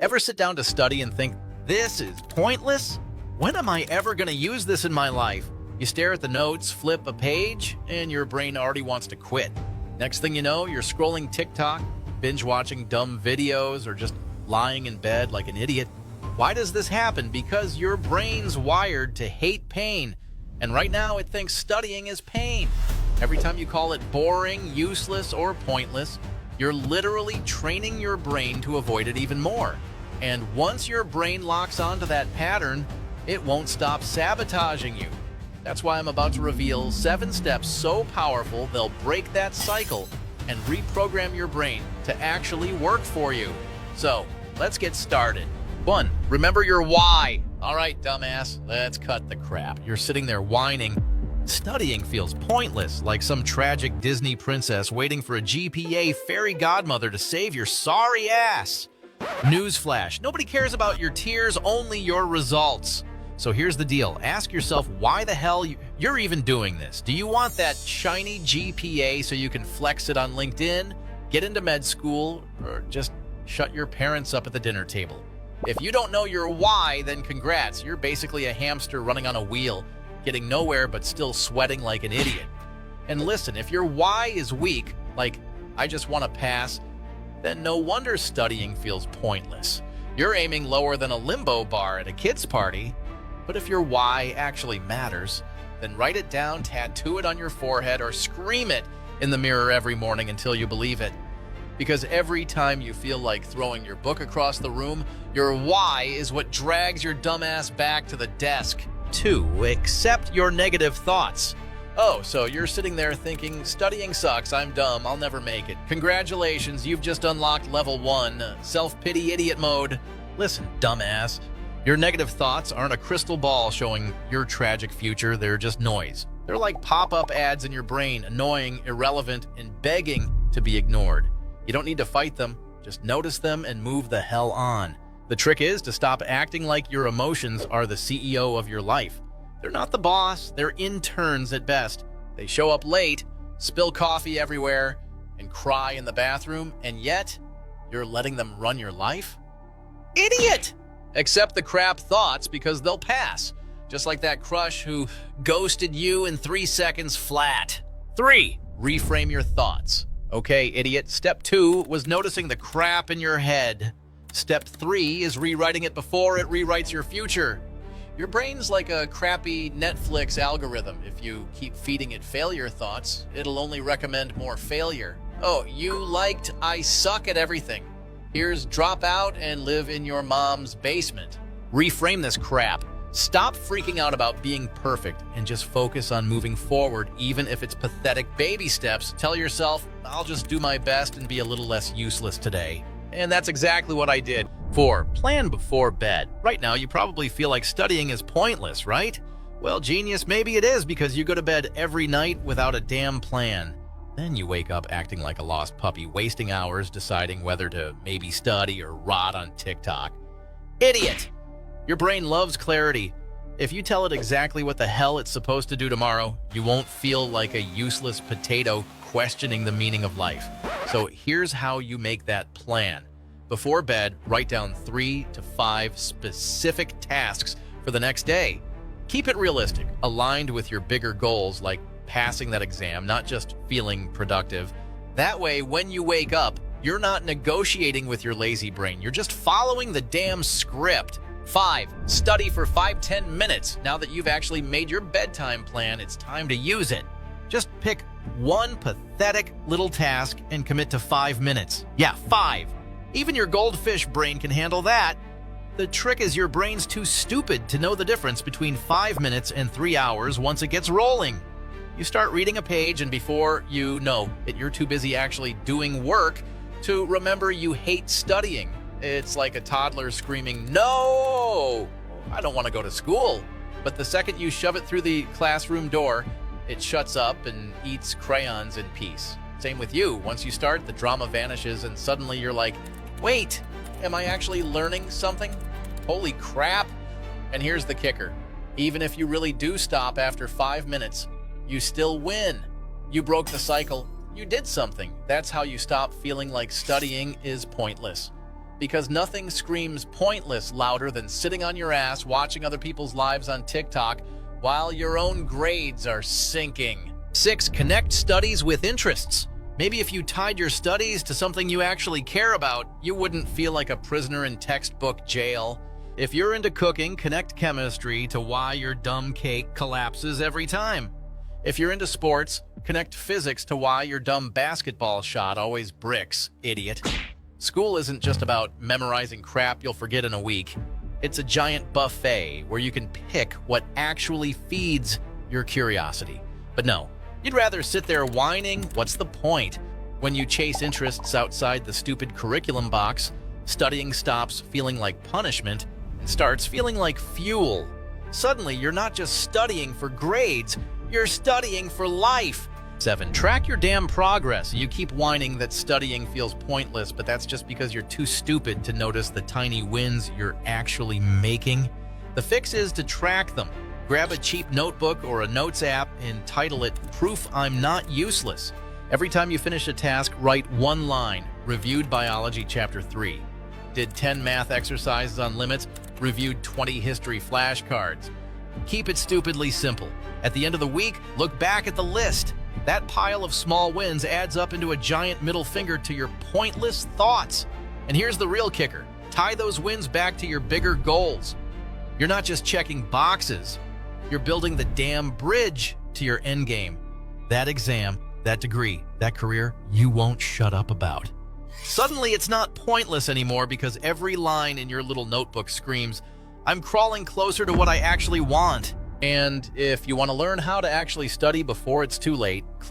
Ever sit down to study and think, this is pointless? When am I ever going to use this in my life? You stare at the notes, flip a page, and your brain already wants to quit. Next thing you know, you're scrolling TikTok, binge-watching dumb videos, or just lying in bed like an idiot. Why does this happen? Because your brain's wired to hate pain, and right now it thinks studying is pain. Every time you call it boring, useless, or pointless, you're literally training your brain to avoid it even more. And once your brain locks onto that pattern, it won't stop sabotaging you. That's why I'm about to reveal 7 steps so powerful they'll break that cycle and reprogram your brain to actually work for you. So, let's get started. 1. Remember your why. All right, dumbass, let's cut the crap. You're sitting there whining. Studying feels pointless, like some tragic Disney princess waiting for a GPA fairy godmother to save your sorry ass. Newsflash, nobody cares about your tears, only your results. So here's the deal. Ask yourself why the hell you're even doing this. Do you want that shiny GPA so you can flex it on LinkedIn, get into med school, or just shut your parents up at the dinner table? If you don't know your why, then congrats. You're basically a hamster running on a wheel, getting nowhere but still sweating like an idiot. And listen, if your why is weak, like, I just want to pass, then no wonder studying feels pointless. You're aiming lower than a limbo bar at a kid's party. But if your why actually matters, then write it down, tattoo it on your forehead, or scream it in the mirror every morning until you believe it. Because every time you feel like throwing your book across the room, your why is what drags your dumbass back to the desk. 2. Accept your negative thoughts. Oh, so you're sitting there thinking, studying sucks, I'm dumb, I'll never make it. Congratulations, you've just unlocked level 1, self-pity idiot mode. Listen, dumbass, your negative thoughts aren't a crystal ball showing your tragic future, they're just noise. They're like pop-up ads in your brain, annoying, irrelevant, and begging to be ignored. You don't need to fight them, just notice them and move the hell on. The trick is to stop acting like your emotions are the CEO of your life. They're not the boss, they're interns at best. They show up late, spill coffee everywhere, and cry in the bathroom, and yet you're letting them run your life? Idiot! Accept the crap thoughts because they'll pass, just like that crush who ghosted you in 3 seconds flat. 3. Reframe your thoughts. Okay, idiot, step 2 was noticing the crap in your head. Step 3 is rewriting it before it rewrites your future. Your brain's like a crappy Netflix algorithm. If you keep feeding it failure thoughts, it'll only recommend more failure. Oh, you liked I suck at everything. Here's drop out and live in your mom's basement. Reframe this crap. Stop freaking out about being perfect and just focus on moving forward, even if it's pathetic baby steps. Tell yourself, I'll just do my best and be a little less useless today. And that's exactly what I did. 4. Plan before bed. Right now, you probably feel like studying is pointless, right? Well, genius, maybe it is because you go to bed every night without a damn plan. Then you wake up acting like a lost puppy, wasting hours deciding whether to maybe study or rot on TikTok. Idiot! Your brain loves clarity. If you tell it exactly what the hell it's supposed to do tomorrow, you won't feel like a useless potato questioning the meaning of life. So here's how you make that plan. Before bed, write down 3 to 5 specific tasks for the next day. Keep it realistic, aligned with your bigger goals like passing that exam, not just feeling productive. That way, when you wake up, you're not negotiating with your lazy brain. You're just following the damn script. 5. Study for 5-10 minutes. Now that you've actually made your bedtime plan, it's time to use it. Just pick one pathetic little task and commit to 5 minutes. Yeah, 5. Even your goldfish brain can handle that. The trick is your brain's too stupid to know the difference between 5 minutes and 3 hours once it gets rolling. You start reading a page and before you know it, you're too busy actually doing work to remember you hate studying. It's like a toddler screaming, "No! I don't want to go to school." But the second you shove it through the classroom door, it shuts up and eats crayons in peace. Same with you. Once you start, the drama vanishes and suddenly you're like, wait, am I actually learning something? Holy crap. And here's the kicker. Even if you really do stop after 5 minutes, you still win. You broke the cycle. You did something. That's how you stop feeling like studying is pointless. Because nothing screams pointless louder than sitting on your ass watching other people's lives on TikTok while your own grades are sinking. 6. Connect studies with interests. Maybe if you tied your studies to something you actually care about, you wouldn't feel like a prisoner in textbook jail. If you're into cooking, connect chemistry to why your dumb cake collapses every time. If you're into sports, connect physics to why your dumb basketball shot always bricks, idiot. School isn't just about memorizing crap you'll forget in a week. It's a giant buffet where you can pick what actually feeds your curiosity. But no, you'd rather sit there whining, what's the point? When you chase interests outside the stupid curriculum box, studying stops feeling like punishment and starts feeling like fuel. Suddenly, you're not just studying for grades, you're studying for life. 7. Track your damn progress. You keep whining that studying feels pointless, but that's just because you're too stupid to notice the tiny wins you're actually making. The fix is to track them. Grab a cheap notebook or a notes app and title it Proof I'm Not Useless. Every time you finish a task, write one line, Reviewed Biology Chapter 3. Did 10 math exercises on limits, reviewed 20 history flashcards. Keep it stupidly simple. At the end of the week, look back at the list. That pile of small wins adds up into a giant middle finger to your pointless thoughts. And here's the real kicker. Tie those wins back to your bigger goals. You're not just checking boxes. You're building the damn bridge to your end game. That exam, that degree, that career you won't shut up about. Suddenly, it's not pointless anymore because every line in your little notebook screams, I'm crawling closer to what I actually want. And if you want to learn how to actually study before it's too late, click